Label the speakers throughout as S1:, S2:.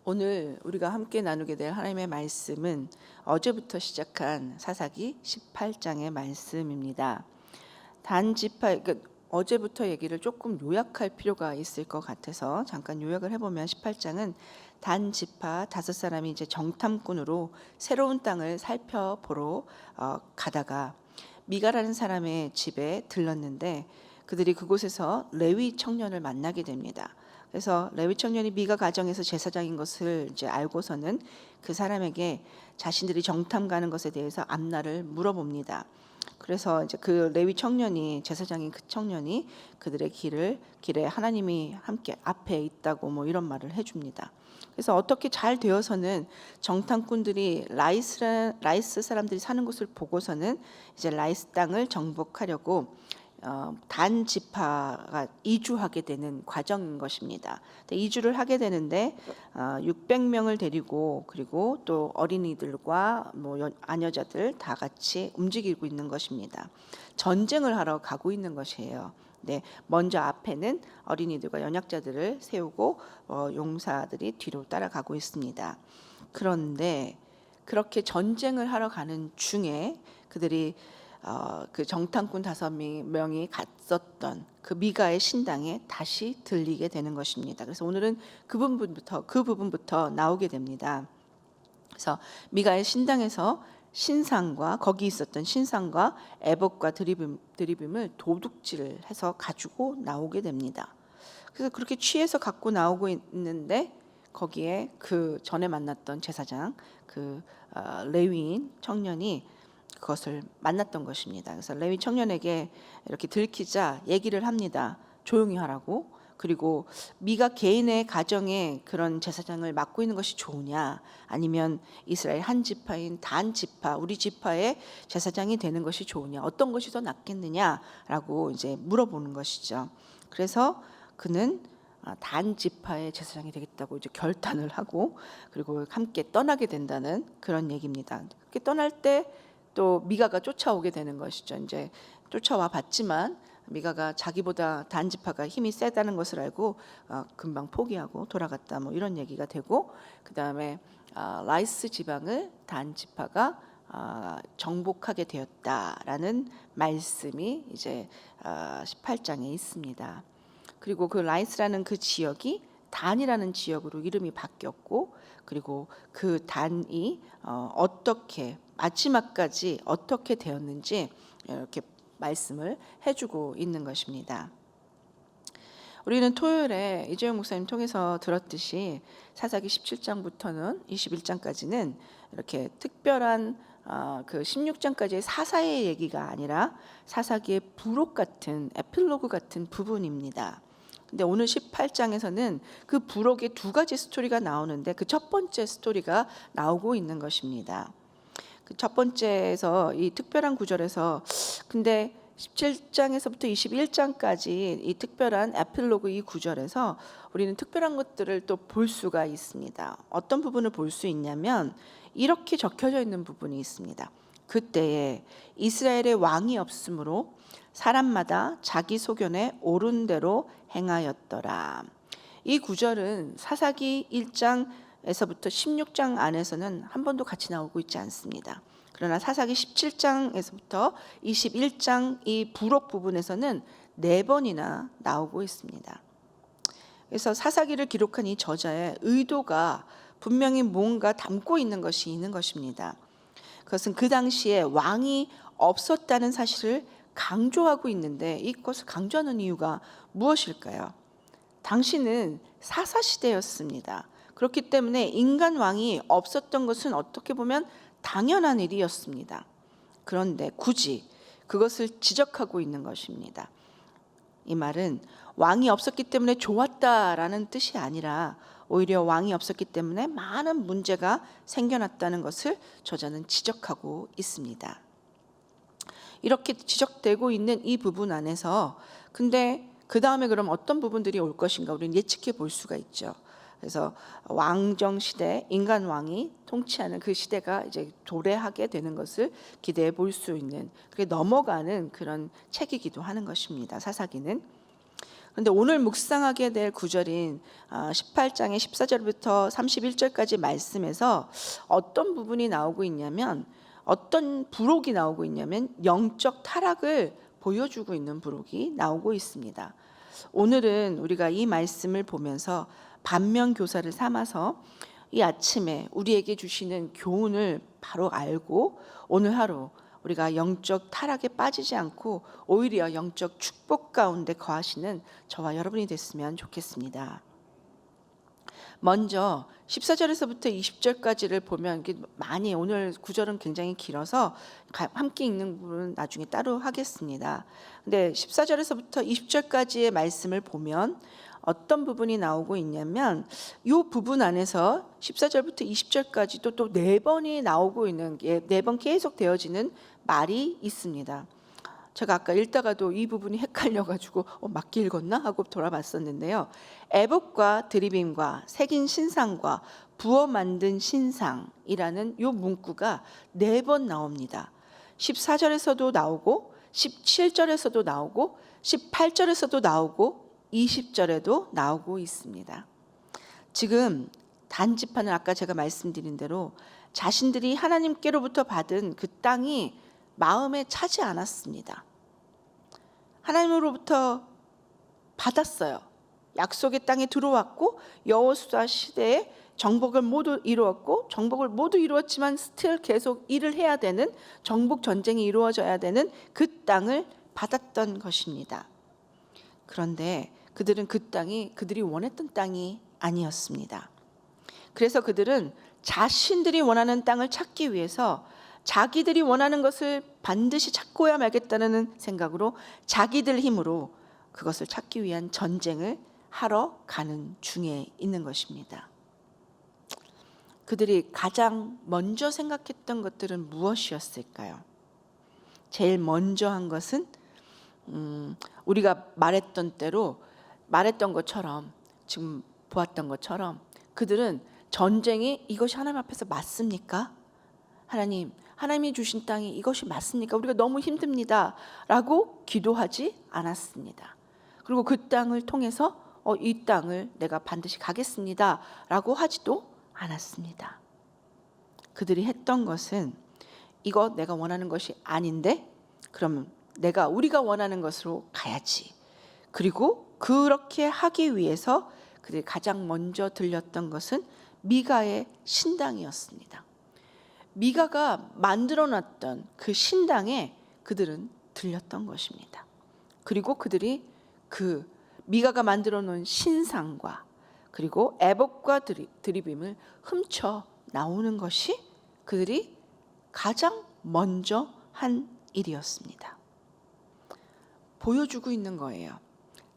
S1: 오늘 우리가 함께 나누게 될 하나님의 말씀은 어제부터 시작한 사사기 18장의 말씀입니다. 단지파, 어제부터 얘기를 조금 요약할 필요가 있을 것 같아서 잠깐 요약을 해보면 18장은 단지파 5사람이 이제 정탐꾼으로 새로운 땅을 살펴보러 가다가 미가라는 사람의 집에 들렀는데 그들이 그곳에서 레위 청년을 만나게 됩니다. 그래서 레위 청년이 미가 가정에서 제사장인 것을 이제 알고서는 그 사람에게 자신들이 정탐 가는 것에 대해서 앞날을 물어봅니다. 그래서 이제 그 레위 청년이 제사장인 그 청년이 그들의 길에 하나님이 함께 앞에 있다고 뭐 이런 말을 해줍니다. 그래서 어떻게 잘 되어서는 정탐꾼들이 라이스 사람들이 사는 곳을 보고서는 이제 라이스 땅을 정복하려고 단 지파가 이주하게 되는 과정인 것입니다. 이주를 하게 되는데 600명을 데리고 그리고 또 어린이들과 뭐 아녀자들 다 같이 움직이고 있는 것입니다. 전쟁을 하러 가고 있는 것이에요. 네, 먼저 앞에는 어린이들과 연약자들을 세우고 용사들이 뒤로 따라가고 있습니다. 그런데 그렇게 전쟁을 하러 가는 중에 그들이 그 정탐꾼 5명이 갔었던 그 미가의 신당에 다시 들리게 되는 것입니다. 그래서 오늘은 그 부분부터 나오게 됩니다. 그래서 미가의 신당에서 신상과 거기 있었던 신상과 애복과 드리빔을 도둑질을 해서 가지고 나오게 됩니다. 그래서 그렇게 취해서 갖고 나오고 있는데 거기에 그 전에 만났던 제사장 그 레위인 청년이 그것을 만났던 것입니다. 그래서 레위 청년에게 이렇게 들키자 얘기를 합니다. 조용히 하라고. 그리고 미가 개인의 가정에 그런 제사장을 맡고 있는 것이 좋으냐, 아니면 이스라엘 한 지파인 단 지파, 우리 지파의 제사장이 되는 것이 좋으냐, 어떤 것이 더 낫겠느냐라고 이제 물어보는 것이죠. 그래서 그는 단 지파의 제사장이 되겠다고 이제 결단을 하고 그리고 함께 떠나게 된다는 그런 얘기입니다. 그렇게 떠날 때 또 미가가 쫓아오게 되는 것이죠. 이제 쫓아와 봤지만 미가가 자기보다 단 지파가 힘이 세다는 것을 알고 금방 포기하고 돌아갔다 뭐 이런 얘기가 되고, 그 다음에 라이스 지방을 단 지파가 정복하게 되었다라는 말씀이 이제 18장에 있습니다. 그리고 그 라이스라는 그 지역이 단이라는 지역으로 이름이 바뀌었고, 그리고 그 단이 어떻게 마지막까지 어떻게 되었는지 이렇게 말씀을 해주고 있는 것입니다. 우리는 토요일에 이재용 목사님 통해서 들었듯이 사사기 17장부터는 21장까지는 이렇게 특별한 그 16장까지의 사사의 얘기가 아니라 사사기의 부록 같은 에필로그 같은 부분입니다. 근데 오늘 18장에서는 그 부록의 2가지 스토리가 나오는데 그 첫 번째 스토리가 나오고 있는 것입니다. 그 첫 번째에서 이 특별한 구절에서 근데 17장에서부터 21장까지 이 특별한 에필로그 이 구절에서 우리는 특별한 것들을 또 볼 수가 있습니다. 어떤 부분을 볼 수 있냐면 이렇게 적혀져 있는 부분이 있습니다. 그때에 이스라엘의 왕이 없으므로 사람마다 자기 소견에 옳은 대로 행하였더라. 이 구절은 사사기 1장에서부터 16장 안에서는 한 번도 같이 나오고 있지 않습니다. 그러나 사사기 17장에서부터 21장 이 부록 부분에서는 4번이나 나오고 있습니다. 그래서 사사기를 기록한 이 저자의 의도가 분명히 뭔가 담고 있는 것이 있는 것입니다. 그것은 그 당시에 왕이 없었다는 사실을 강조하고 있는데 이것을 강조하는 이유가 무엇일까요? 당시는 사사시대였습니다. 그렇기 때문에 인간 왕이 없었던 것은 어떻게 보면 당연한 일이었습니다. 그런데 굳이 그것을 지적하고 있는 것입니다. 이 말은 왕이 없었기 때문에 좋았다라는 뜻이 아니라 오히려 왕이 없었기 때문에 많은 문제가 생겨났다는 것을 저자는 지적하고 있습니다. 이렇게 지적되고 있는 이 부분 안에서 근데 그 다음에 그럼 어떤 부분들이 올 것인가 우리는 예측해 볼 수가 있죠. 그래서 왕정 시대, 인간 왕이 통치하는 그 시대가 이제 도래하게 되는 것을 기대해 볼 수 있는, 그게 넘어가는 그런 책이기도 하는 것입니다. 사사기는. 근데 오늘 묵상하게 될 구절인 18장의 14절부터 31절까지 말씀에서 어떤 부분이 나오고 있냐면, 어떤 부록이 나오고 있냐면 영적 타락을 보여주고 있는 부록이 나오고 있습니다. 오늘은 우리가 이 말씀을 보면서 반면 교사를 삼아서 이 아침에 우리에게 주시는 교훈을 바로 알고 오늘 하루 우리가 영적 타락에 빠지지 않고 오히려 영적 축복 가운데 거하시는 저와 여러분이 됐으면 좋겠습니다. 먼저 14절에서부터 20절까지를 보면 많이, 오늘 구절은 굉장히 길어서 함께 읽는 부분은 나중에 따로 하겠습니다. 근데 14절에서부터 20절까지의 말씀을 보면 어떤 부분이 나오고 있냐면, 이 부분 안에서 14절부터 20절까지도 또 4번이 나오고 있는 게, 4번 계속 되어지는 말이 있습니다. 제가 아까 읽다가도 이 부분이 헷갈려가지고 맞게 읽었나 하고 돌아봤었는데요. 애복과 드리빔과 새긴 신상과 부어 만든 신상이라는 이 문구가 4번 나옵니다. 14절에서도 나오고 17절에서도 나오고 18절에서도 나오고 20절에도 나오고 있습니다. 지금 단지파는 아까 제가 말씀드린 대로 자신들이 하나님께로부터 받은 그 땅이 마음에 차지 않았습니다. 하나님으로부터 받았어요. 약속의 땅에 들어왔고 여호수아 시대에 정복을 모두 이루었고, 정복을 모두 이루었지만 스틸 계속 일을 해야 되는, 정복 전쟁이 이루어져야 되는 그 땅을 받았던 것입니다. 그런데 그들은 그 땅이 그들이 원했던 땅이 아니었습니다. 그래서 그들은 자신들이 원하는 땅을 찾기 위해서 자기들이 원하는 것을 반드시 찾고야 말겠다는 생각으로 자기들 힘으로 그것을 찾기 위한 전쟁을 하러 가는 중에 있는 것입니다. 그들이 가장 먼저 생각했던 것들은 무엇이었을까요? 제일 먼저 한 것은 우리가 말했던 것처럼, 지금 보았던 것처럼 그들은 전쟁이 이것이 하나님 앞에서 맞습니까? 하나님이 주신 땅이 이것이 맞습니까? 우리가 너무 힘듭니다 라고 기도하지 않았습니다. 그리고 그 땅을 통해서 이 땅을 내가 반드시 가겠습니다 라고 하지도 않았습니다. 그들이 했던 것은, 이거 내가 원하는 것이 아닌데 그러면 우리가 원하는 것으로 가야지. 그리고 그렇게 하기 위해서 그들이 가장 먼저 들렸던 것은 미가의 신당이었습니다. 미가가 만들어놨던 그 신당에 그들은 들렸던 것입니다. 그리고 그들이 그 미가가 만들어 놓은 신상과 그리고 애복과 드리빔을 훔쳐 나오는 것이 그들이 가장 먼저 한 일이었습니다. 보여주고 있는 거예요.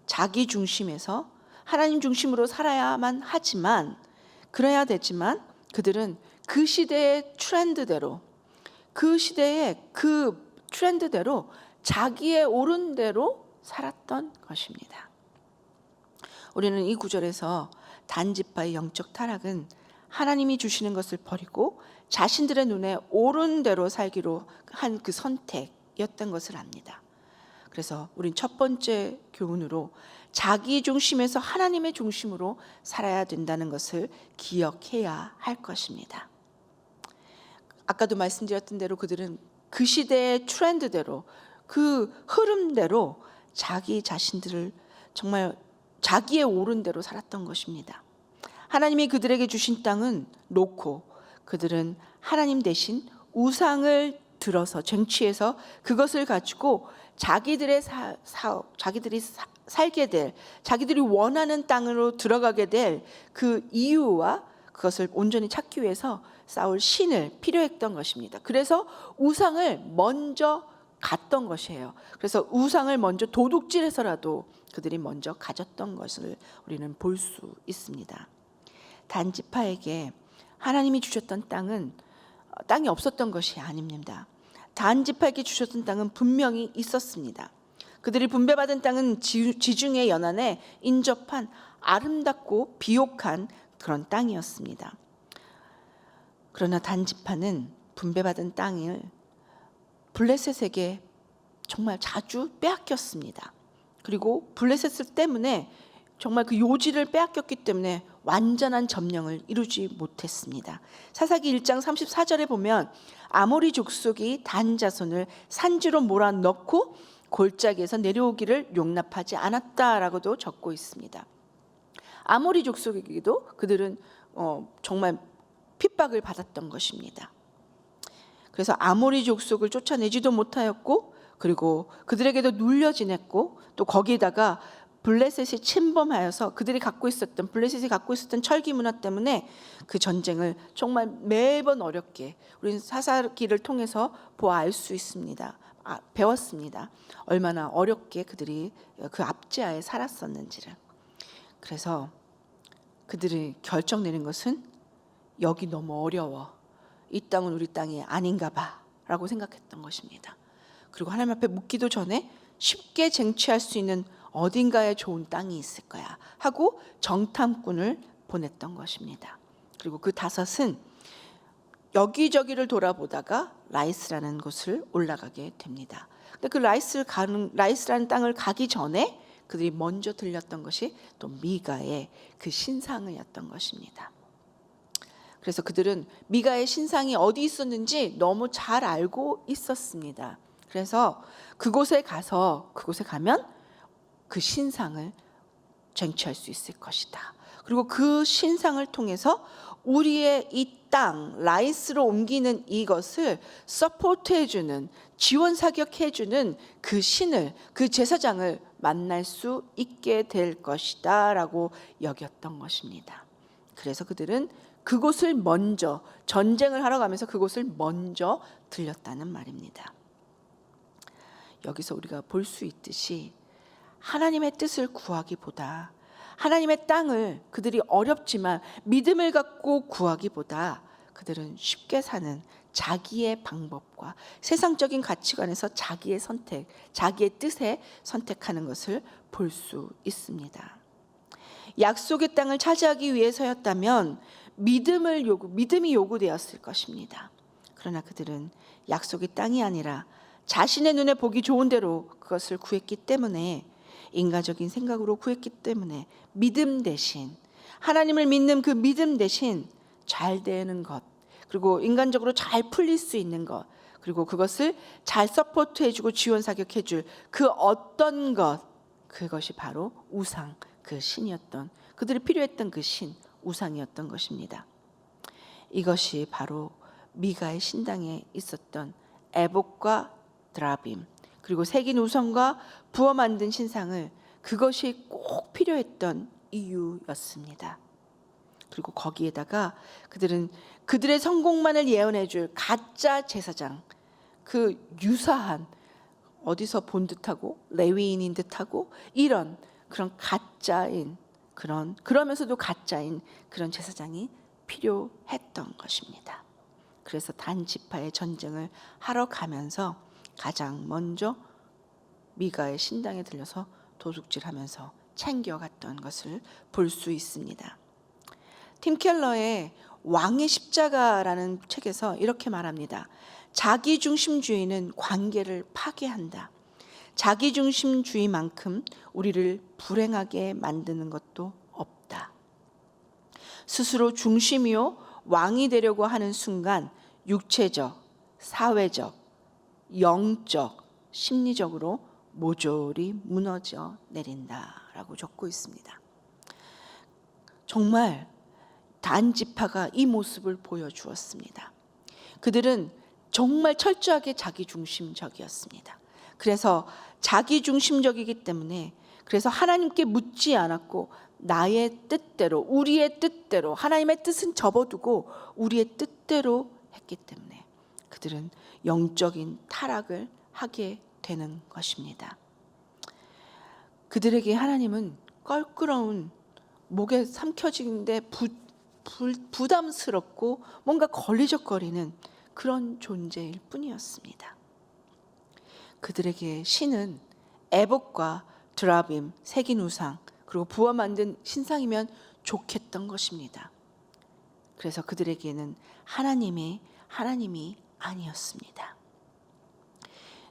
S1: 자기 중심에서 하나님 중심으로 살아야만 하지만, 그래야 되지만 그들은 그 시대의 트렌드대로, 자기의 옳은 대로 살았던 것입니다. 우리는 이 구절에서 단지파의 영적 타락은 하나님이 주시는 것을 버리고 자신들의 눈에 옳은 대로 살기로 한 그 선택이었던 것을 압니다. 그래서 우린 첫 번째 교훈으로 자기 중심에서 하나님의 중심으로 살아야 된다는 것을 기억해야 할 것입니다. 아까도 말씀드렸던 대로 그들은 그 시대의 트렌드대로, 그 흐름대로 자기 자신들을 정말 자기의 옳은 대로 살았던 것입니다. 하나님이 그들에게 주신 땅은 놓고 그들은 하나님 대신 우상을 들어서 쟁취해서 그것을 가지고 자기들의 사업, 자기들이 살게 될, 자기들이 원하는 땅으로 들어가게 될 그 이유와 그것을 온전히 찾기 위해서 싸울 신을 필요했던 것입니다. 그래서 우상을 먼저 갔던 것이에요. 그래서 우상을 먼저 도둑질해서라도 그들이 먼저 가졌던 것을 우리는 볼 수 있습니다. 단지파에게 하나님이 주셨던 땅이 없었던 것이 아닙니다. 단지파에게 주셨던 땅은 분명히 있었습니다. 그들이 분배받은 땅은 지중해 연안에 인접한 아름답고 비옥한 그런 땅이었습니다. 그러나 단지파는 분배받은 땅을 블레셋에게 정말 자주 빼앗겼습니다. 그리고 블레셋 때문에 정말 그 요지를 빼앗겼기 때문에 완전한 점령을 이루지 못했습니다. 사사기 1장 34절에 보면 아모리 족속이 단 자손을 산지로 몰아넣고 골짜기에서 내려오기를 용납하지 않았다라고도 적고 있습니다. 아모리 족속에게도 그들은 정말 핍박을 받았던 것입니다. 그래서 아모리 족속을 쫓아내지도 못하였고, 그리고 그들에게도 눌려 지냈고, 또 거기에다가 블레셋이 침범하여서 블레셋이 갖고 있었던 철기 문화 때문에 그 전쟁을 정말 매번 어렵게 우리는 사사기를 통해서 보아 알 수 있습니다. 배웠습니다. 얼마나 어렵게 그들이 그 압제하에 살았었는지를. 그래서 그들이 결정 내린 것은 여기 너무 어려워, 이 땅은 우리 땅이 아닌가 봐 라고 생각했던 것입니다. 그리고 하나님 앞에 묻기도 전에 쉽게 쟁취할 수 있는 어딘가에 좋은 땅이 있을 거야 하고 정탐꾼을 보냈던 것입니다. 그리고 그 다섯은 여기저기를 돌아보다가 라이스라는 곳을 올라가게 됩니다. 근데 그 라이스라는 땅을 가기 전에 그들이 먼저 들렸던 것이 또 미가의 그 신상이었던 것입니다. 그래서 그들은 미가의 신상이 어디 있었는지 너무 잘 알고 있었습니다. 그래서 그곳에 가면 그 신상을 쟁취할 수 있을 것이다. 그리고 그 신상을 통해서 우리의 이 땅 라이스로 옮기는 이것을 서포트해주는, 지원 사격해주는 그 신을, 그 제사장을 만날 수 있게 될 것이다 라고 여겼던 것입니다. 그래서 그들은 그곳을 먼저, 전쟁을 하러 가면서 그곳을 먼저 들렸다는 말입니다. 여기서 우리가 볼 수 있듯이 하나님의 뜻을 구하기보다, 하나님의 땅을 그들이 어렵지만 믿음을 갖고 구하기보다 그들은 쉽게 사는 자기의 방법과 세상적인 가치관에서 자기의 선택, 자기의 뜻에 선택하는 것을 볼 수 있습니다. 약속의 땅을 차지하기 위해서였다면 믿음이 요구되었을 것입니다. 그러나 그들은 약속의 땅이 아니라 자신의 눈에 보기 좋은 대로 그것을 구했기 때문에, 인간적인 생각으로 구했기 때문에 믿음 대신, 하나님을 믿는 그 믿음 대신 잘 되는 것, 그리고 인간적으로 잘 풀릴 수 있는 것, 그리고 그것을 잘 서포트해주고 지원 사격해줄 그 어떤 것, 그것이 바로 우상, 그 신이었던, 그들이 필요했던 그 신, 우상이었던 것입니다. 이것이 바로 미가의 신당에 있었던 에봇과 드라빔, 그리고 새긴 우상과 부어 만든 신상을, 그것이 꼭 필요했던 이유였습니다. 그리고 거기에다가 그들은 그들의 성공만을 예언해 줄 가짜 제사장, 그 유사한, 어디서 본 듯하고 레위인인 듯하고 이런 그런 가짜인, 그러면서도 가짜인 그런 제사장이 필요했던 것입니다. 그래서 단 지파의 전쟁을 하러 가면서 가장 먼저 미가의 신당에 들려서 도둑질하면서 챙겨갔던 것을 볼 수 있습니다. 팀 켈러의 왕의 십자가라는 책에서 이렇게 말합니다. 자기중심주의는 관계를 파괴한다. 자기중심주의만큼 우리를 불행하게 만드는 것도 없다. 스스로 중심이요 왕이 되려고 하는 순간 육체적, 사회적, 영적, 심리적으로 모조리 무너져 내린다라고 적고 있습니다. 정말 단 지파가 이 모습을 보여주었습니다. 그들은 정말 철저하게 자기중심적이었습니다. 그래서 자기중심적이기 때문에, 그래서 하나님께 묻지 않았고 나의 뜻대로, 우리의 뜻대로, 하나님의 뜻은 접어두고 우리의 뜻대로 했기 때문에 그들은 영적인 타락을 하게 되는 것입니다. 그들에게 하나님은 껄끄러운, 목에 삼켜지는데 부담스럽고 뭔가 걸리적거리는 그런 존재일 뿐이었습니다. 그들에게 신은 에봇과 드라빔, 새긴 우상, 그리고 부어 만든 신상이면 좋겠던 것입니다. 그래서 그들에게는 하나님이 아니었습니다.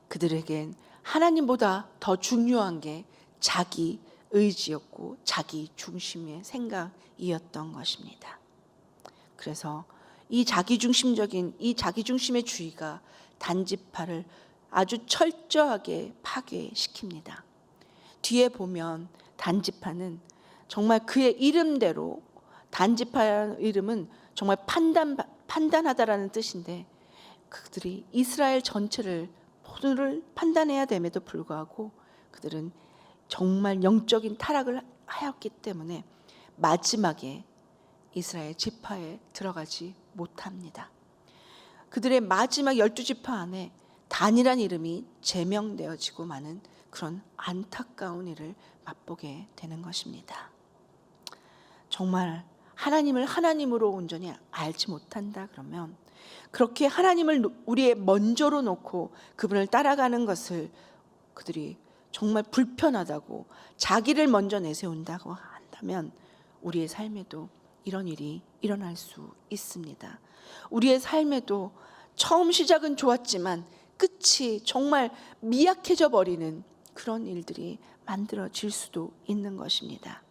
S1: 그들에겐 하나님보다 더 중요한 게 자기 의지였고 자기 중심의 생각이었던 것입니다. 그래서 이 자기 중심의 주의가 단지파를 아주 철저하게 파괴시킵니다. 뒤에 보면 단지파는 정말 그의 이름대로, 단지파라는 이름은 정말 판단하다라는 뜻인데, 그들이 이스라엘 전체를 모두를 판단해야 됨에도 불구하고 그들은 정말 영적인 타락을 하였기 때문에 마지막에 이스라엘 지파에 들어가지 못합니다. 그들의 마지막 12지파 안에 단이란 이름이 제명되어지고 마는 그런 안타까운 일을 맛보게 되는 것입니다. 정말 하나님을 하나님으로 온전히 알지 못한다 그러면, 그렇게 하나님을 우리의 먼저로 놓고 그분을 따라가는 것을 그들이 정말 불편하다고, 자기를 먼저 내세운다고 한다면 우리의 삶에도 이런 일이 일어날 수 있습니다. 우리의 삶에도 처음 시작은 좋았지만 끝이 정말 미약해져 버리는 그런 일들이 만들어질 수도 있는 것입니다.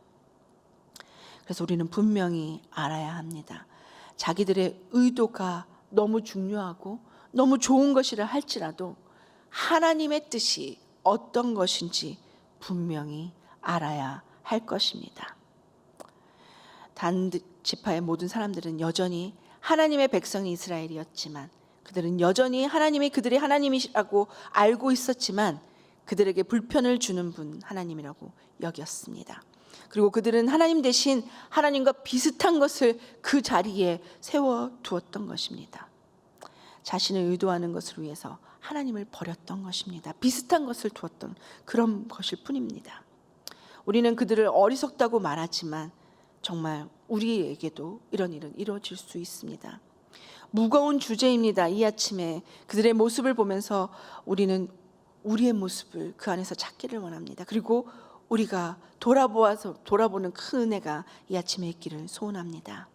S1: 그래서 우리는 분명히 알아야 합니다. 자기들의 의도가 너무 중요하고 너무 좋은 것이라 할지라도 하나님의 뜻이 어떤 것인지 분명히 알아야 할 것입니다. 단 지파의 모든 사람들은 여전히 하나님의 백성이 이스라엘이었지만, 그들은 여전히 하나님이 그들의 하나님이라고 알고 있었지만 그들에게 불편을 주는 분 하나님이라고 여겼습니다. 그리고 그들은 하나님 대신 하나님과 비슷한 것을 그 자리에 세워두었던 것입니다. 자신을 의도하는 것을 위해서 하나님을 버렸던 것입니다. 비슷한 것을 두었던 그런 것일 뿐입니다. 우리는 그들을 어리석다고 말하지만 정말 우리에게도 이런 일은 이루어질 수 있습니다. 무거운 주제입니다. 이 아침에 그들의 모습을 보면서 우리는 우리의 모습을 그 안에서 찾기를 원합니다. 그리고 우리가 돌아보는 큰 은혜가 이 아침에 있기를 소원합니다.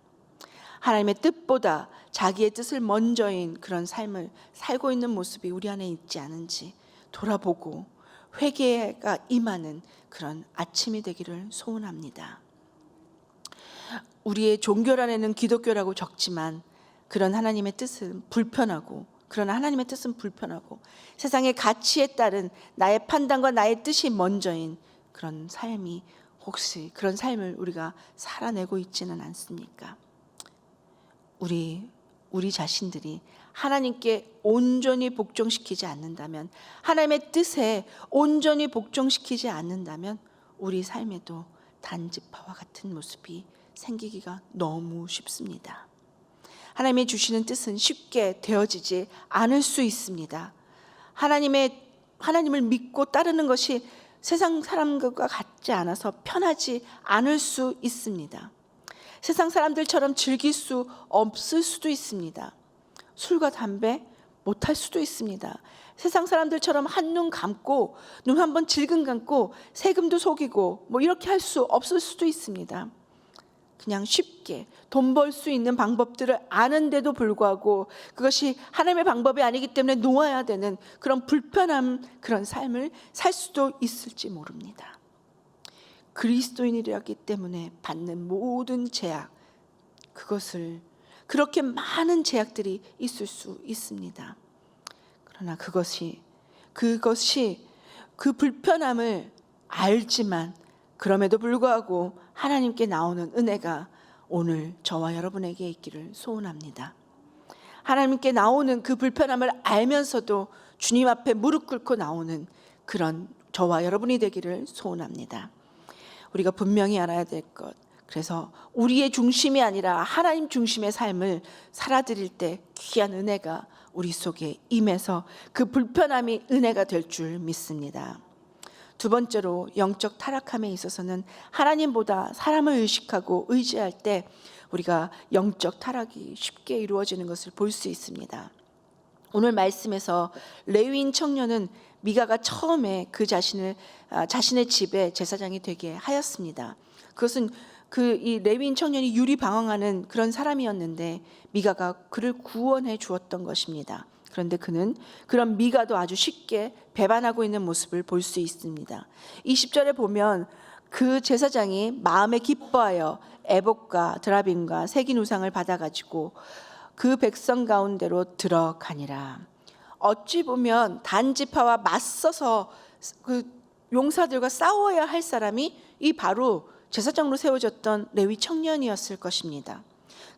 S1: 하나님의 뜻보다 자기의 뜻을 먼저인 그런 삶을 살고 있는 모습이 우리 안에 있지 않은지 돌아보고 회개가 임하는 그런 아침이 되기를 소원합니다. 우리의 종교란에는 기독교라고 적지만 그런 하나님의 뜻은 불편하고, 그러나 하나님의 뜻은 불편하고 세상의 가치에 따른 나의 판단과 나의 뜻이 먼저인 그런 삶이, 혹시 그런 삶을 우리가 살아내고 있지는 않습니까? 우리 자신들이 하나님께 온전히 복종시키지 않는다면, 하나님의 뜻에 온전히 복종시키지 않는다면 우리 삶에도 단지파와 같은 모습이 생기기가 너무 쉽습니다. 하나님이 주시는 뜻은 쉽게 되어지지 않을 수 있습니다. 하나님을 믿고 따르는 것이 세상 사람들과 같지 않아서 편하지 않을 수 있습니다. 세상 사람들처럼 즐길 수 없을 수도 있습니다. 술과 담배 못할 수도 있습니다. 세상 사람들처럼 한눈 감고 눈 한번 질끈 감고 세금도 속이고 이렇게 할 수 없을 수도 있습니다. 그냥 쉽게 돈 벌 수 있는 방법들을 아는데도 불구하고 그것이 하나님의 방법이 아니기 때문에 놓아야 되는 그런 불편한 그런 삶을 살 수도 있을지 모릅니다. 그리스도인이라기 때문에 받는 모든 제약, 그렇게 많은 제약들이 있을 수 있습니다. 그러나 그것이 그 불편함을 알지만 그럼에도 불구하고 하나님께 나오는 은혜가 오늘 저와 여러분에게 있기를 소원합니다. 하나님께 나오는 그 불편함을 알면서도 주님 앞에 무릎 꿇고 나오는 그런 저와 여러분이 되기를 소원합니다. 우리가 분명히 알아야 될 것, 그래서 우리의 중심이 아니라 하나님 중심의 삶을 살아드릴 때 귀한 은혜가 우리 속에 임해서 그 불편함이 은혜가 될 줄 믿습니다. 두 번째로, 영적 타락함에 있어서는 하나님보다 사람을 의식하고 의지할 때 우리가 영적 타락이 쉽게 이루어지는 것을 볼 수 있습니다. 오늘 말씀에서 레위인 청년은 미가가 처음에 그 자신의 집에 제사장이 되게 하였습니다. 그것은 이 레위인 청년이 유리방황하는 그런 사람이었는데 미가가 그를 구원해 주었던 것입니다. 그런데 그는 그런 미가도 아주 쉽게 배반하고 있는 모습을 볼 수 있습니다. 20절에 보면 그 제사장이 마음에 기뻐하여 에봇과 드라빔과 새긴 우상을 받아가지고 그 백성 가운데로 들어가니라. 어찌 보면 단지파와 맞서서 그 용사들과 싸워야 할 사람이 이 바로 제사장으로 세워졌던 레위 청년이었을 것입니다.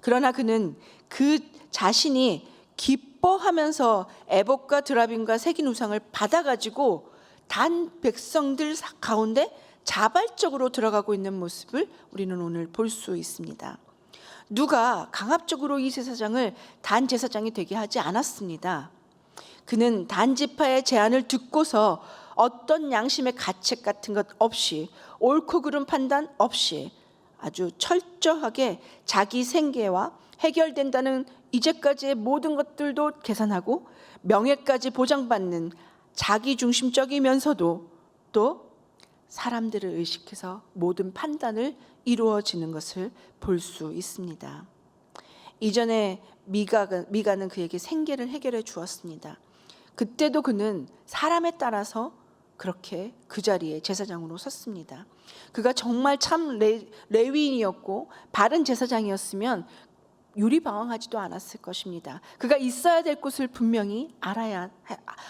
S1: 그러나 그는 그 자신이 기뻐하면서 에봇과 드라빔과 새긴 우상을 받아가지고 단 백성들 가운데 자발적으로 들어가고 있는 모습을 우리는 오늘 볼 수 있습니다. 누가 강압적으로 이 제사장을 단 제사장이 되게 하지 않았습니다. 그는 단지파의 제안을 듣고서 어떤 양심의 가책 같은 것 없이 옳고 그른 판단 없이 아주 철저하게 자기 생계와 해결된다는 이제까지의 모든 것들도 계산하고 명예까지 보장받는 자기중심적이면서도 또 사람들을 의식해서 모든 판단을 이루어지는 것을 볼 수 있습니다. 이전에 미가는 그에게 생계를 해결해 주었습니다. 그때도 그는 사람에 따라서 그렇게 그 자리에 제사장으로 섰습니다. 그가 정말 참 레위인이었고 바른 제사장이었으면 유리방황하지도 않았을 것입니다. 그가 있어야 될 곳을 분명히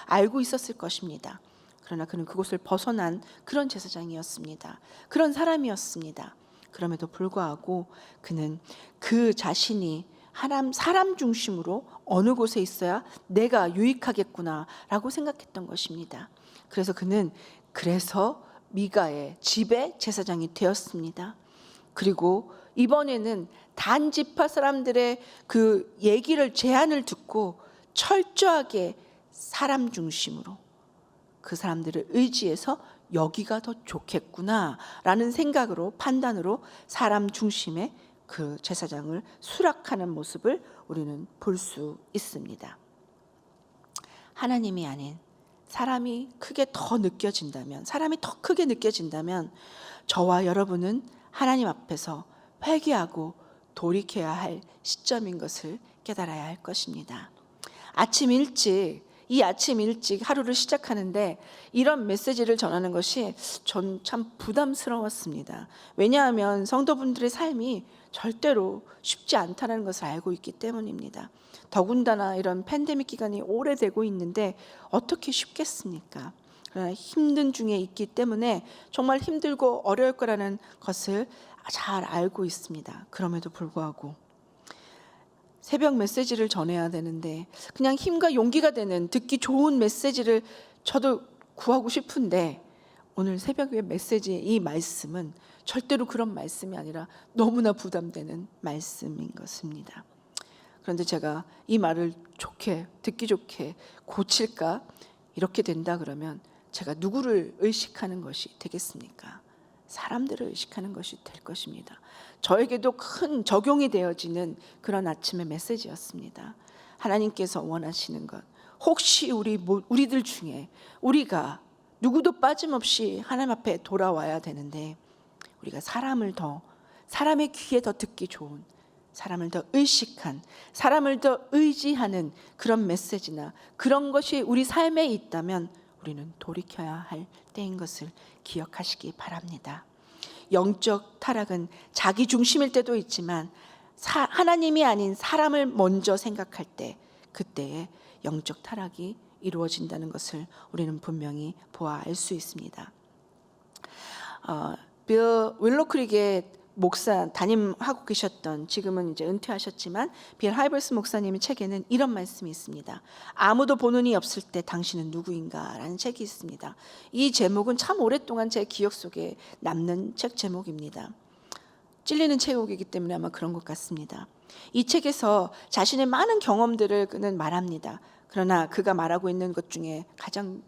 S1: 알고 있었을 것입니다. 그러나 그는 그곳을 벗어난 그런 제사장이었습니다. 그런 사람이었습니다. 그럼에도 불구하고 그는 그 자신이 사람 중심으로 어느 곳에 있어야 내가 유익하겠구나라고 생각했던 것입니다. 그래서 그는 미가의 집의 제사장이 되었습니다. 그리고 이번에는 단지파 사람들의 그 제안을 듣고 철저하게 사람 중심으로 그 사람들을 의지해서 여기가 더 좋겠구나라는 생각으로 판단으로 사람 중심의 그 제사장을 수락하는 모습을 우리는 볼 수 있습니다. 하나님이 아닌 사람이 사람이 더 크게 느껴진다면 저와 여러분은 하나님 앞에서 회개하고 돌이켜야 할 시점인 것을 깨달아야 할 것입니다. 아침 일찍 하루를 시작하는데 이런 메시지를 전하는 것이 전 참 부담스러웠습니다. 왜냐하면 성도분들의 삶이 절대로 쉽지 않다는 것을 알고 있기 때문입니다. 더군다나 이런 팬데믹 기간이 오래되고 있는데 어떻게 쉽겠습니까? 그러나 힘든 중에 있기 때문에 정말 힘들고 어려울 거라는 것을 잘 알고 있습니다. 그럼에도 불구하고 새벽 메시지를 전해야 되는데 그냥 힘과 용기가 되는 듣기 좋은 메시지를 저도 구하고 싶은데 오늘 새벽의 메시지의 이 말씀은 절대로 그런 말씀이 아니라 너무나 부담되는 말씀인 것입니다. 그런데 제가 이 말을 듣기 좋게 고칠까? 이렇게 된다 그러면 제가 누구를 의식하는 것이 되겠습니까? 사람들을 의식하는 것이 될 것입니다. 저에게도 큰 적용이 되어지는 그런 아침의 메시지였습니다. 하나님께서 원하시는 것, 혹시 우리들 중에 우리가 누구도 빠짐없이 하나님 앞에 돌아와야 되는데 우리가 사람의 귀에 더 듣기 좋은, 사람을 더 의식한, 사람을 더 의지하는 그런 메시지나 그런 것이 우리 삶에 있다면 우리는 돌이켜야 할 때인 것을 기억하시기 바랍니다. 영적 타락은 자기 중심일 때도 있지만 하나님이 아닌 사람을 먼저 생각할 때 그때에 영적 타락이 이루어진다는 것을 우리는 분명히 보아 알 수 있습니다. 빌 윌로크릭의 목사 담임하고 계셨던, 지금은 이제 은퇴하셨지만 빌 하이버스 목사님의 책에는 이런 말씀이 있습니다. 아무도 보는 이 없을 때 당신은 누구인가? 라는 책이 있습니다. 이 제목은 참 오랫동안 제 기억 속에 남는 책 제목입니다. 찔리는 제목이기 때문에 아마 그런 것 같습니다. 이 책에서 자신의 많은 경험들을 그는 말합니다. 그러나 그가 말하고 있는 것 중에 가장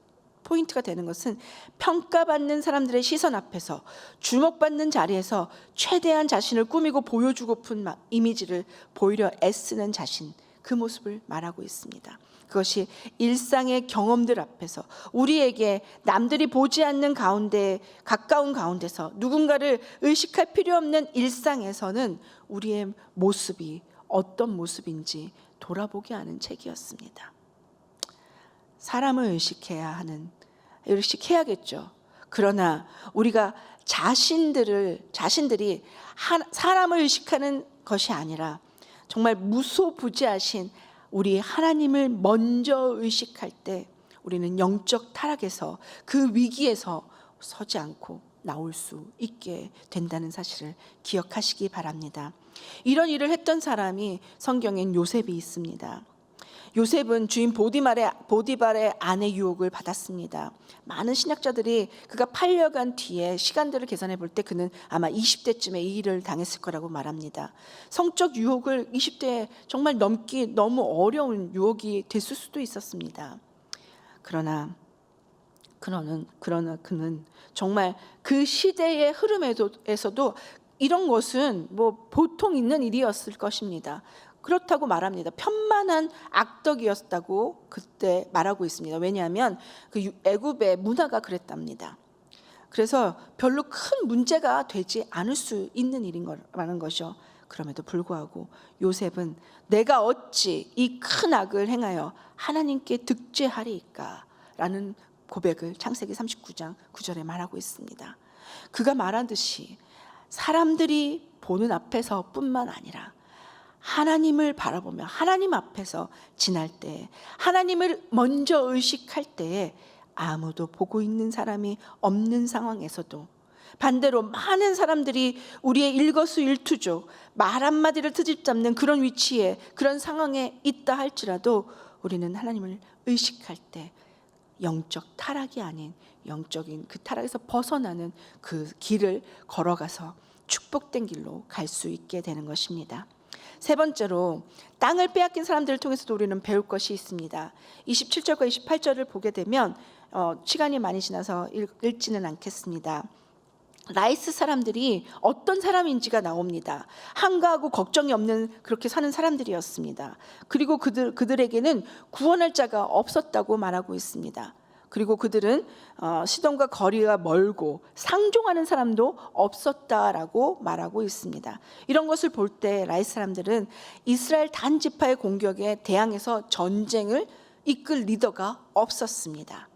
S1: 포인트가 되는 것은 평가받는 사람들의 시선 앞에서 주목받는 자리에서 최대한 자신을 꾸미고 보여주고픈 이미지를 보이려 애쓰는 자신, 그 모습을 말하고 있습니다. 그것이 일상의 경험들 앞에서 우리에게 남들이 보지 않는 가운데, 가까운 가운데서 누군가를 의식할 필요 없는 일상에서는 우리의 모습이 어떤 모습인지 돌아보게 하는 책이었습니다. 사람을 의식해야겠죠. 그러나 우리가 자신들이 사람을 의식하는 것이 아니라 정말 무소부지하신 우리 하나님을 먼저 의식할 때 우리는 영적 타락에서, 그 위기에서 서지 않고 나올 수 있게 된다는 사실을 기억하시기 바랍니다. 이런 일을 했던 사람이 성경엔 요셉이 있습니다. 요셉은 주인 보디발의 아내 유혹을 받았습니다. 많은 신학자들이 그가 팔려간 뒤에 시간들을 계산해 볼 때 그는 아마 20대쯤에 이 일을 당했을 거라고 말합니다. 성적 유혹을 20대에 정말 넘기 너무 어려운 유혹이 됐을 수도 있었습니다. 그러나 그는 정말 그 시대의 흐름에서도 이런 것은 뭐 보통 있는 일이었을 것입니다. 그렇다고 말합니다. 편만한 악덕이었다고 그때 말하고 있습니다. 왜냐하면 그 애굽의 문화가 그랬답니다. 그래서 별로 큰 문제가 되지 않을 수 있는 일인 거라는 것이죠. 그럼에도 불구하고 요셉은 내가 어찌 이 큰 악을 행하여 하나님께 득죄하리이까 라는 고백을 창세기 39장 9절에 말하고 있습니다. 그가 말한 듯이 사람들이 보는 앞에서 뿐만 아니라 하나님을 바라보며 하나님 앞에서 지날 때, 하나님을 먼저 의식할 때에 아무도 보고 있는 사람이 없는 상황에서도 반대로 많은 사람들이 우리의 일거수일투족, 말 한마디를 트집잡는 그런 위치에, 그런 상황에 있다 할지라도 우리는 하나님을 의식할 때 영적 타락이 아닌 영적인 그 타락에서 벗어나는 그 길을 걸어가서 축복된 길로 갈 수 있게 되는 것입니다. 세 번째로 땅을 빼앗긴 사람들을 통해서도 우리는 배울 것이 있습니다. 27절과 28절을 보게 되면 시간이 많이 지나서 읽지는 않겠습니다. 라이스 사람들이 어떤 사람인지가 나옵니다. 한가하고 걱정이 없는 그렇게 사는 사람들이었습니다. 그리고 그들에게는 구원할 자가 없었다고 말하고 있습니다. 그리고 그들은 시돈과 거리가 멀고 상종하는 사람도 없었다라고 말하고 있습니다. 이런 것을 볼 때 라이스 사람들은 이스라엘 단 지파의 공격에 대항해서 전쟁을 이끌 리더가 없었습니다.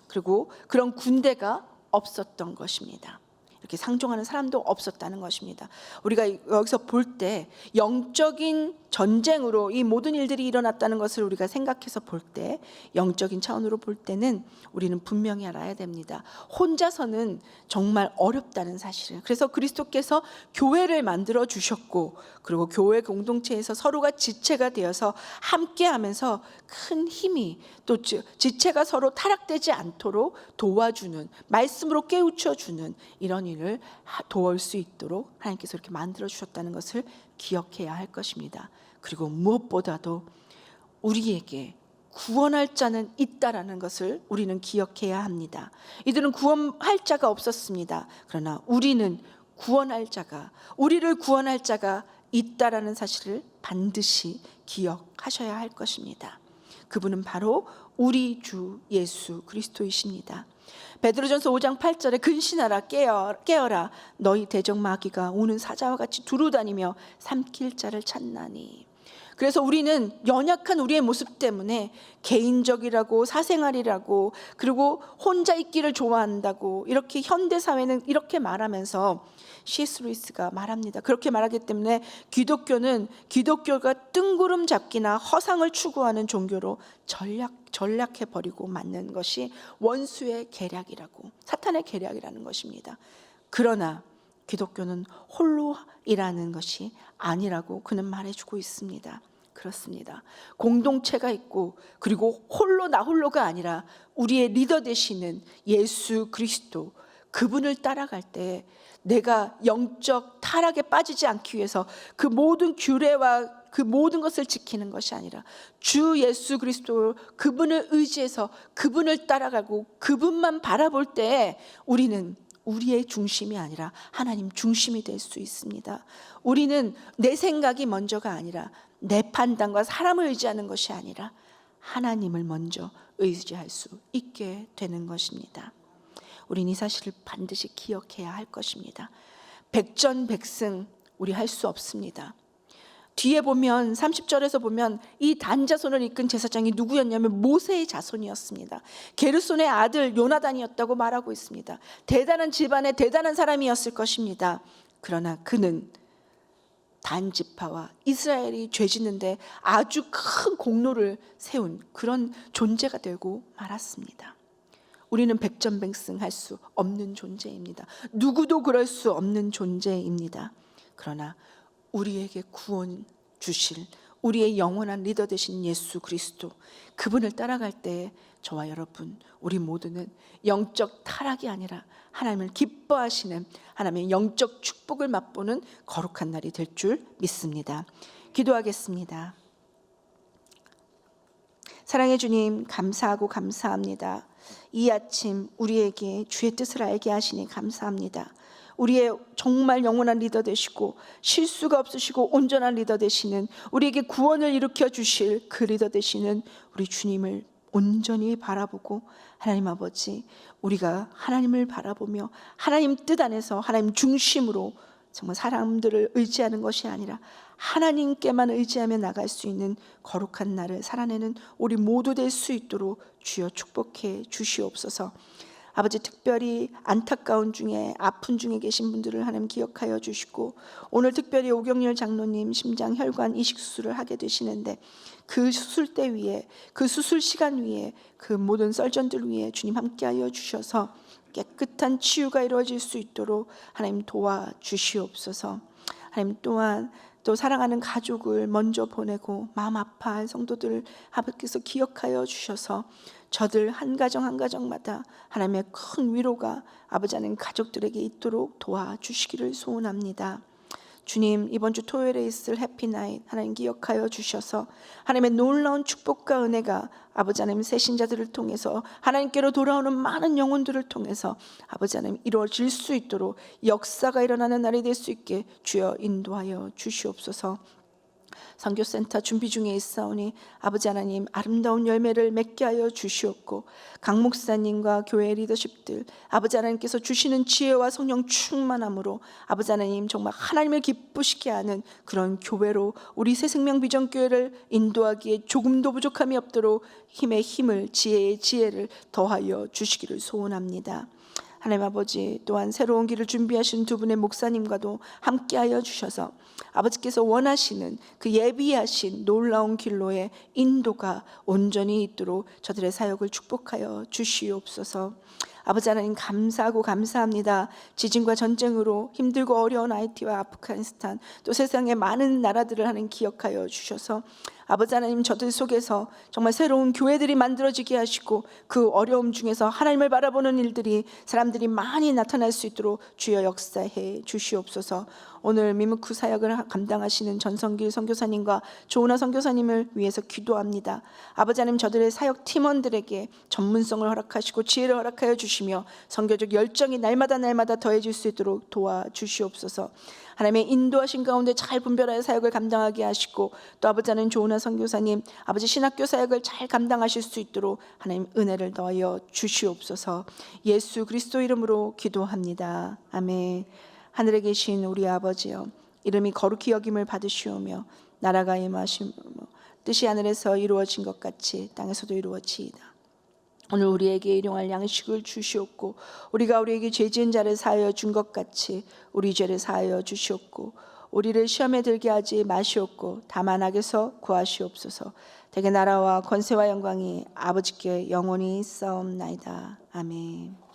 S1: 그리고 그런 군대가 없었던 것입니다. 이렇게 상종하는 사람도 없었다는 것입니다. 우리가 여기서 볼 때 영적인 전쟁으로 이 모든 일들이 일어났다는 것을 우리가 생각해서 볼 때, 영적인 차원으로 볼 때는 우리는 분명히 알아야 됩니다. 혼자서는 정말 어렵다는 사실을. 그래서 그리스도께서 교회를 만들어 주셨고, 그리고 교회 공동체에서 서로가 지체가 되어서 함께하면서 큰 힘이, 또 지체가 서로 타락되지 않도록 도와주는, 말씀으로 깨우쳐주는 이런 일을 도울 수 있도록 하나님께서 이렇게 만들어 주셨다는 것을 기억해야 할 것입니다. 그리고 무엇보다도 우리에게 구원할 자는 있다라는 것을 우리는 기억해야 합니다. 이들은 구원할 자가 없었습니다. 그러나 우리를 구원할 자가 있다라는 사실을 반드시 기억하셔야 할 것입니다. 그분은 바로 우리 주 예수 그리스도이십니다. 베드로전서 5장 8절에 근신하라, 깨어라, 너희 대적마귀가 오는 사자와 같이 두루다니며 삼킬 자를 찾나니. 그래서 우리는 연약한 우리의 모습 때문에 개인적이라고, 사생활이라고, 그리고 혼자 있기를 좋아한다고, 이렇게 현대사회는 이렇게 말하면서 C.S. 루이스가 말합니다. 그렇게 말하기 때문에 기독교가 뜬구름 잡기나 허상을 추구하는 종교로 전락해버리고 맞는 것이 원수의 계략이라고, 사탄의 계략이라는 것입니다. 그러나 기독교는 홀로이라는 것이 아니라고 그는 말해주고 있습니다. 그렇습니다. 공동체가 있고, 그리고 나 홀로가 아니라 우리의 리더 되시는 예수 그리스도, 그분을 따라갈 때 내가 영적 타락에 빠지지 않기 위해서 그 모든 규례와 그 모든 것을 지키는 것이 아니라 주 예수 그리스도, 그분을 의지해서 그분을 따라가고 그분만 바라볼 때 우리는 우리의 중심이 아니라 하나님 중심이 될 수 있습니다. 우리는 내 생각이 먼저가 아니라, 내 판단과 사람을 의지하는 것이 아니라 하나님을 먼저 의지할 수 있게 되는 것입니다. 우리는 이 사실을 반드시 기억해야 할 것입니다. 백전백승 우리 할 수 없습니다. 뒤에 보면 30절에서 보면 이 단 자손을 이끈 제사장이 누구였냐면 모세의 자손이었습니다. 게르손의 아들 요나단이었다고 말하고 있습니다. 대단한 집안의 대단한 사람이었을 것입니다. 그러나 그는 단 지파와 이스라엘이 죄 짓는데 아주 큰 공로를 세운 그런 존재가 되고 말았습니다. 우리는 백전백승할 수 없는 존재입니다. 누구도 그럴 수 없는 존재입니다. 그러나 우리에게 구원 주실 우리의 영원한 리더 되신 예수 그리스도, 그분을 따라갈 때 저와 여러분 우리 모두는 영적 타락이 아니라 하나님을 기뻐하시는 하나님의 영적 축복을 맛보는 거룩한 날이 될 줄 믿습니다. 기도하겠습니다. 사랑의 주님, 감사하고 감사합니다. 이 아침 우리에게 주의 뜻을 알게 하시니 감사합니다. 우리의 정말 영원한 리더 되시고 실수가 없으시고 온전한 리더 되시는, 우리에게 구원을 일으켜 주실 그 리더 되시는 우리 주님을 온전히 바라보고, 하나님 아버지, 우리가 하나님을 바라보며 하나님 뜻 안에서 하나님 중심으로 정말 사람들을 의지하는 것이 아니라 하나님께만 의지하며 나갈 수 있는 거룩한 날을 살아내는 우리 모두 될 수 있도록 주여 축복해 주시옵소서. 아버지, 특별히 안타까운 중에 아픈 중에 계신 분들을 하나님 기억하여 주시고, 오늘 특별히 오경렬 장로님 심장 혈관 이식 수술을 하게 되시는데 그 수술대 위에, 그 수술 시간 위에, 그 모든 썰전들 위에 주님 함께하여 주셔서 깨끗한 치유가 이루어질 수 있도록 하나님 도와주시옵소서. 하나님 또한 또 사랑하는 가족을 먼저 보내고 마음 아파할 성도들을 아버지께서 기억하여 주셔서 저들 한 가정 한 가정마다 하나님의 큰 위로가 아버지 하나님 가족들에게 있도록 도와주시기를 소원합니다. 주님, 이번 주 토요일에 있을 해피나잇 하나님 기억하여 주셔서 하나님의 놀라운 축복과 은혜가 아버지 하나님 새신자들을 통해서 하나님께로 돌아오는 많은 영혼들을 통해서 아버지 하나님 이루어질 수 있도록 역사가 일어나는 날이 될 수 있게 주여 인도하여 주시옵소서. 선교센터 준비 중에 있사오니 아버지 하나님 아름다운 열매를 맺게 하여 주시옵고, 강 목사님과 교회 리더십들 아버지 하나님께서 주시는 지혜와 성령 충만함으로 아버지 하나님 정말 하나님을 기쁘시게 하는 그런 교회로 우리 새생명 비전교회를 인도하기에 조금도 부족함이 없도록 힘의 힘을, 지혜의 지혜를 더하여 주시기를 소원합니다. 하나님 아버지, 또한 새로운 길을 준비하신 두 분의 목사님과도 함께하여 주셔서 아버지께서 원하시는 그 예비하신 놀라운 길로의 인도가 온전히 있도록 저들의 사역을 축복하여 주시옵소서. 아버지 하나님 감사하고 감사합니다. 지진과 전쟁으로 힘들고 어려운 하이티와 아프가니스탄, 또 세상의 많은 나라들을 하나님 기억하여 주셔서 아버지 하나님 저들 속에서 정말 새로운 교회들이 만들어지게 하시고, 그 어려움 중에서 하나님을 바라보는 일들이 사람들이 많이 나타날 수 있도록 주여 역사해 주시옵소서. 오늘 미무크 사역을 감당하시는 전성길 선교사님과 조은하 선교사님을 위해서 기도합니다. 아버지 하나님 저들의 사역 팀원들에게 전문성을 허락하시고 지혜를 허락하여 주시며 선교적 열정이 날마다 더해질 수 있도록 도와주시옵소서. 하나님의 인도하신 가운데 잘 분별하여 사역을 감당하게 하시고, 또 아버지 하나님 조은하 선교사님 아버지 신학교 사역을 잘 감당하실 수 있도록 하나님 은혜를 더하여 주시옵소서. 예수 그리스도 이름으로 기도합니다. 아멘. 하늘에 계신 우리 아버지여, 이름이 거룩히 여김을 받으시오며 나라가 임하시며 뜻이 하늘에서 이루어진 것 같이 땅에서도 이루어지이다. 오늘 우리에게 일용할 양식을 주시옵고, 우리가 우리에게 죄 지은 자를 사하여 준 것 같이 우리 죄를 사하여 주시옵고, 우리를 시험에 들게 하지 마시옵고 다만 악에서 구하시옵소서. 대개 나라와 권세와 영광이 아버지께 영원히 있사옵나이다. 아멘.